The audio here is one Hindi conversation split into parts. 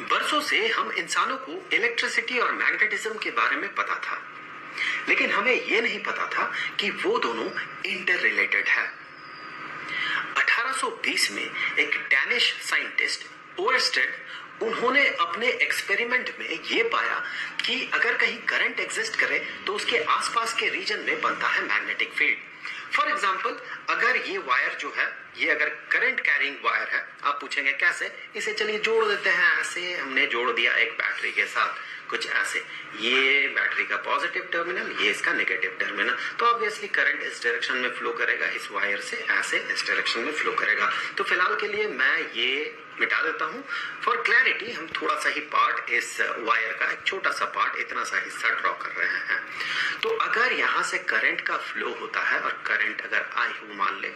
बरसों से हम इंसानों को इलेक्ट्रिसिटी और मैग्नेटिज्म के बारे में पता था, लेकिन हमें यह नहीं पता था कि वो दोनों इंटर रिलेटेड है। 1820 में एक डैनिश साइंटिस्ट ओएरस्टेड, उन्होंने अपने एक्सपेरिमेंट में ये पाया कि अगर कहीं करंट एग्जिस्ट करे तो उसके आसपास के रीजन में बनता है मैग्नेटिक फील्ड। फॉर एग्जाम्पल, अगर ये वायर जो है, ये अगर करंट कैरिंग वायर है, आप पूछेंगे कैसे, इसे चलिए जोड़ देते हैं। ऐसे हमने जोड़ दिया एक बैटरी के साथ, कुछ ऐसे, ये बैटरी का पॉजिटिव टर्मिनल, ये इसका नेगेटिव टर्मिनल, तो ऑब्वियसली करंट इस डायरेक्शन में फ्लो करेगा, इस वायर से ऐसे इस डायरेक्शन में फ्लो करेगा। तो फिलहाल के लिए मैं ये मिटा देता हूं। फॉर क्लैरिटी हम थोड़ा सा ही पार्ट, इस वायर का एक छोटा सा पार्ट, इतना सा हिस्सा ड्रॉ कर रहे हैं। तो अगर यहां से करंट का फ्लो होता है और करंट अगर आई हो मान ले,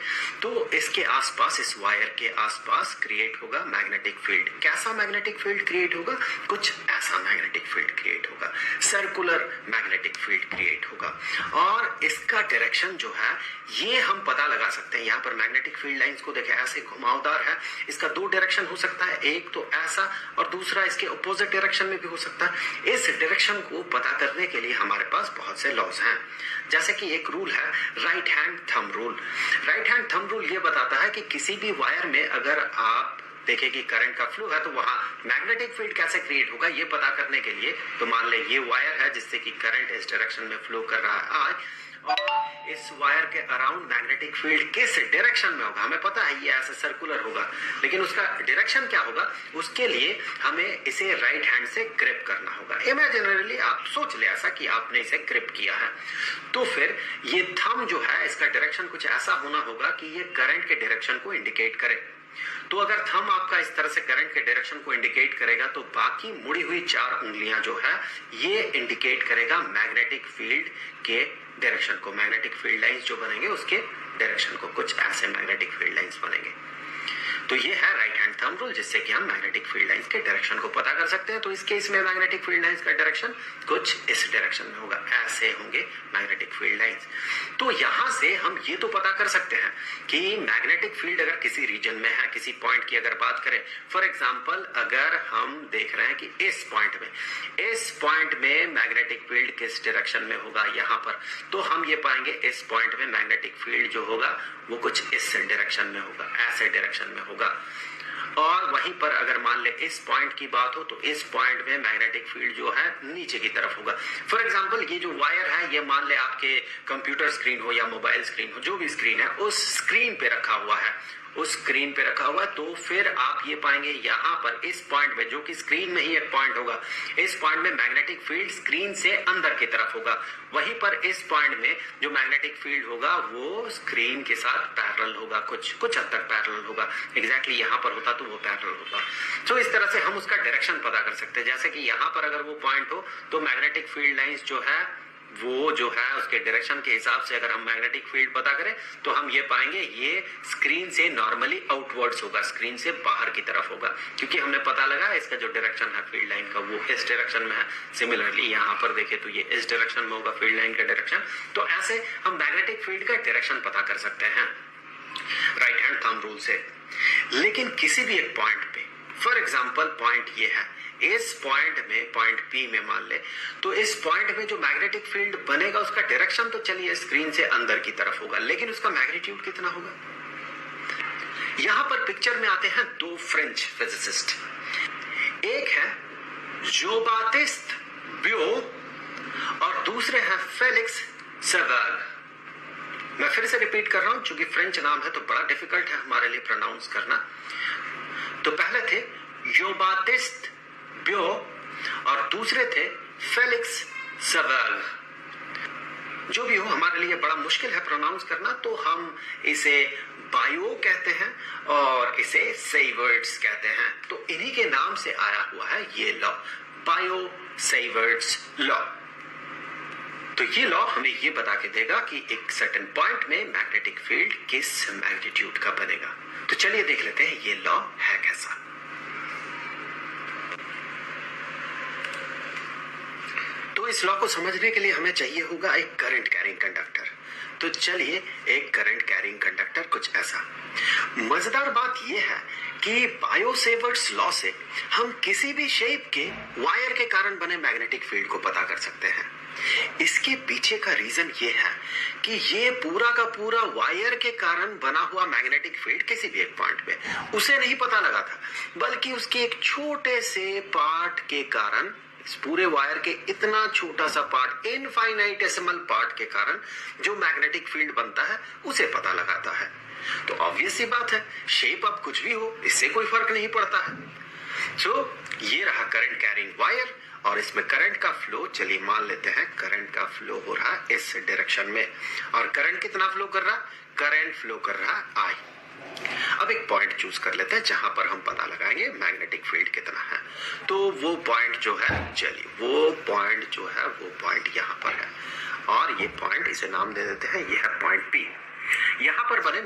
तो इसके आसपास, इस वायर के आसपास क्रिएट होगा मैग्नेटिक फील्ड। कैसा मैग्नेटिक फील्ड क्रिएट होगा? कुछ ऐसा मैग्नेटिक फील्ड क्रिएट होगा, सर्कुलर मैग्नेटिक फील्ड क्रिएट होगा। और इसका डायरेक्शन जो है ये हम पता लगा सकते हैं। यहाँ पर मैग्नेटिक फील्ड लाइंस को देखें, ऐसे घुमावदार है। इसका दो डायरेक्शन हो सकता है, एक तो ऐसा और दूसरा इसके अपोजिट डायरेक्शन में भी हो सकता है। इस डायरेक्शन को पता करने के लिए हमारे पास बहुत से लॉज हैं। जैसे कि एक रूल है right hand thumb rule. Right hand thumb rule ये बताता है कि किसी भी वायर में अगर आप देखें कि करंट का फ्लो है तो वहां मैग्नेटिक फील्ड कैसे क्रिएट होगा, ये पता करने के लिए, तो मान ले ये वायर है जिससे कि करंट इस डायरेक्शन में फ्लो कर रहा है और इस वायर के अराउंड मैग्नेटिक फील्ड किस डायरेक्शन में होगा, हमें पता है ये ऐसे सर्कुलर होगा, लेकिन उसका डायरेक्शन क्या होगा, उसके लिए हमें इसे राइट हैंड से ग्रिप करना होगा। इमेजिनरली आप सोच ले ऐसा कि आपने इसे ग्रिप किया है, तो फिर ये थंब जो है इसका डायरेक्शन कुछ ऐसा होना होगा कि ये करंट के डायरेक्शन को इंडिकेट करे। तो अगर थंब आपका इस तरह से करंट के डायरेक्शन को इंडिकेट करेगा तो बाकी मुड़ी हुई चार उंगलियां जो है ये इंडिकेट करेगा मैग्नेटिक फील्ड के डायरेक्शन को। मैग्नेटिक फील्ड लाइंस जो बनेंगे उसके डायरेक्शन को, कुछ ऐसे मैग्नेटिक फील्ड लाइंस बनेंगे। तो ये है राइट हैंड थंब रूल, जिससे कि हम मैग्नेटिक फील्ड लाइंस के डायरेक्शन को पता कर सकते हैं। तो इस केस में मैग्नेटिक फील्ड लाइंस का डायरेक्शन कुछ इस डायरेक्शन में होगा, ऐसे होंगे मैग्नेटिक फील्ड लाइंस। तो यहां से हम ये तो पता कर सकते हैं कि मैग्नेटिक फील्ड अगर किसी रीजन में है, किसी पॉइंट की अगर बात करें, फॉर एग्जांपल अगर हम देख रहे हैं कि इस पॉइंट में मैग्नेटिक फील्ड किस डायरेक्शन में होगा यहां पर, तो हम ये पाएंगे इस पॉइंट में मैग्नेटिक फील्ड जो होगा वो कुछ इस डायरेक्शन में होगा, ऐसे डायरेक्शन में होगा। और वहीं पर अगर मान ले इस पॉइंट की बात हो तो इस पॉइंट में मैग्नेटिक फील्ड जो है नीचे की तरफ होगा। फॉर एग्जांपल ये जो वायर है ये मान ले आपके कंप्यूटर स्क्रीन हो या मोबाइल स्क्रीन हो, जो भी स्क्रीन है उस स्क्रीन पे रखा हुआ है, उस स्क्रीन पे रखा हुआ है, तो फिर आप ये पाएंगे यहाँ पर इस पॉइंट में, जो कि स्क्रीन में ही एक पॉइंट होगा, इस पॉइंट में मैग्नेटिक फील्ड स्क्रीन से अंदर की तरफ होगा। वहीं पर इस पॉइंट में जो मैग्नेटिक फील्ड होगा वो स्क्रीन के साथ पैरेलल होगा, कुछ हद तक पैरेलल होगा। एग्जैक्टली यहाँ पर होता तो वो पैरेलल होगा। तो इस तरह से हम उसका डायरेक्शन पता कर सकते हैं। जैसे कि यहाँ पर अगर वो पॉइंट हो तो मैग्नेटिक फील्ड लाइंस जो है वो जो है उसके डायरेक्शन के हिसाब से अगर हम मैग्नेटिक फील्ड पता करें तो हम ये पाएंगे ये स्क्रीन से नॉर्मली आउटवर्ड्स होगा, स्क्रीन से बाहर की तरफ होगा, क्योंकि हमने पता लगा इसका जो डायरेक्शन है फील्ड लाइन का वो इस डायरेक्शन में है। सिमिलरली यहाँ पर देखें तो ये इस डायरेक्शन में होगा फील्ड लाइन का डायरेक्शन। तो ऐसे हम मैग्नेटिक फील्ड का डायरेक्शन पता कर सकते हैं राइट हैंड थंब रूल से। लेकिन किसी भी एक पॉइंट पे, फॉर एग्जाम्पल पॉइंट ये है, इस पॉइंट में, पॉइंट पी में मान ले, तो इस पॉइंट में जो मैग्नेटिक फील्ड बनेगा उसका डायरेक्शन तो चलिए स्क्रीन से अंदर की तरफ होगा, लेकिन उसका मैग्नीट्यूड कितना होगा। यहां पर पिक्चर में आते हैं दो फ्रेंच फिजिसिस्ट, एक है जॉन बाप्टिस्ट बियोट और दूसरे हैं फेलिक्स सेवर्ग। मैं फिर से रिपीट कर रहा हूं, चूंकि फ्रेंच नाम है तो बड़ा डिफिकल्ट है हमारे लिए प्रोनाउंस करना। तो पहले थे जॉन बाप्टिस्ट बियोट और दूसरे थे फेलिक्स सेवर्ग। जो भी हो, हमारे लिए बड़ा मुश्किल है प्रोनाउंस करना, तो हम इसे बायो कहते हैं और इसे सेवर्ट्स कहते हैं। तो इन्हीं के नाम से आया हुआ है ये लॉ, बायो सेवर्ट्स लॉ। तो ये लॉ हमें ये बता के देगा कि एक सर्टेन पॉइंट में मैग्नेटिक फील्ड किस मैग्नीट्यूड का बनेगा। तो चलिए देख लेते हैं ये लॉ है कैसा। तो इस लॉ को समझने के लिए हमें चाहिए होगा एक करंट कैरिंग कंडक्टर। तो चलिए, एक करंट कैरिंग कंडक्टर कुछ ऐसा। मजेदार बात यह है कि बायोसेवर्ट्स लॉ से हम किसी भी शेप के वायर के कारण बने मैग्नेटिक फील्ड को पता कर सकते हैं। इसके पीछे का रीजन ये है कि ये पूरा का पूरा वायर के कारण बना हुआ मैग्नेटिक फील्ड किसी भी एक पॉइंट पे उसे नहीं पता लगा था, बल्कि उसके एक छोटे से पार्ट के कारण, इस पूरे वायर के इतना छोटा सा पार्ट, इनफाइनाइटेसिमल पार्ट के कारण जो मैग्नेटिक फील्ड बनता है उसे पता लगाता है। तो ऑब्वियस सी बात है, शेप अब कुछ भी हो इससे कोई फर्क नहीं पड़ता है। ये रहा करंट कैरिंग वायर और इसमें करंट का फ्लो, चलिए मान लेते हैं करंट का फ्लो हो रहा है इस डायरेक्शन में। और करंट कितना फ्लो कर रहा है? करंट फ्लो कर रहा है I। अब एक पॉइंट चूज कर लेते हैं जहां पर हम पता लगाएंगे मैग्नेटिक फील्ड कितना है। तो वो पॉइंट जो है, चलिए वो पॉइंट यहां पर है और ये पॉइंट, इसे नाम दे देते हैं, ये है पॉइंट P। यहां पर बने